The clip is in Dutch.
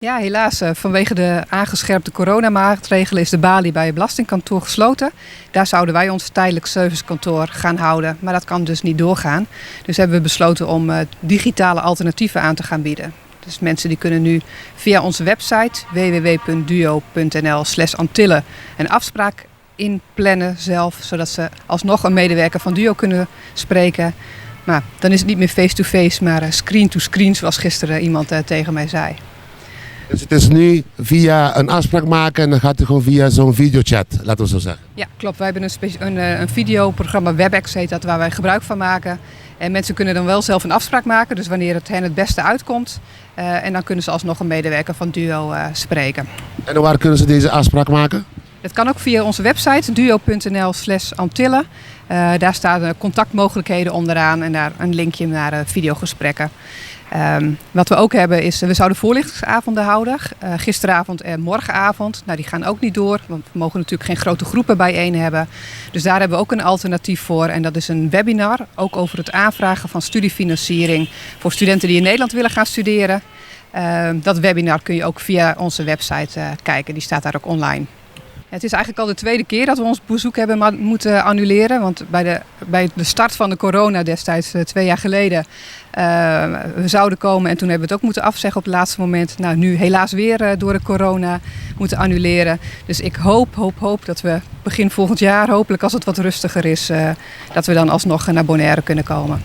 Ja, helaas. Vanwege de aangescherpte coronamaatregelen is de balie bij het belastingkantoor gesloten. Daar zouden wij ons tijdelijk servicekantoor gaan houden, maar dat kan dus niet doorgaan. Dus hebben we besloten om digitale alternatieven aan te gaan bieden. Dus mensen die kunnen nu via onze website www.duo.nl/Antillen een afspraak inplannen zelf, zodat ze alsnog een medewerker van Duo kunnen spreken. Maar dan is het niet meer face-to-face, maar screen-to-screen, zoals gisteren iemand tegen mij zei. Dus het is nu via een afspraak maken en dan gaat het gewoon via zo'n videochat, laten we zo zeggen. Ja, klopt. Wij hebben een videoprogramma, WebEx heet dat, waar wij gebruik van maken. En mensen kunnen dan wel zelf een afspraak maken, dus wanneer het hen het beste uitkomt. En dan kunnen ze alsnog een medewerker van Duo spreken. En waar kunnen ze deze afspraak maken? Dat kan ook via onze website duo.nl/Antillen. Daar staan contactmogelijkheden onderaan en daar een linkje naar videogesprekken. Wat we ook hebben is, we zouden voorlichtingsavonden houden. Gisteravond en morgenavond. Nou, die gaan ook niet door, want we mogen natuurlijk geen grote groepen bijeen hebben. Dus daar hebben we ook een alternatief voor. En dat is een webinar, ook over het aanvragen van studiefinanciering voor studenten die in Nederland willen gaan studeren. Dat webinar kun je ook via onze website kijken, die staat daar ook online. Het is eigenlijk al de tweede keer dat we ons bezoek hebben moeten annuleren. Want bij de start van de corona destijds, 2 jaar geleden, we zouden komen en toen hebben we het ook moeten afzeggen op het laatste moment. Nou, nu helaas weer door de corona moeten annuleren. Dus ik hoop dat we begin volgend jaar, hopelijk als het wat rustiger is, dat we dan alsnog naar Bonaire kunnen komen.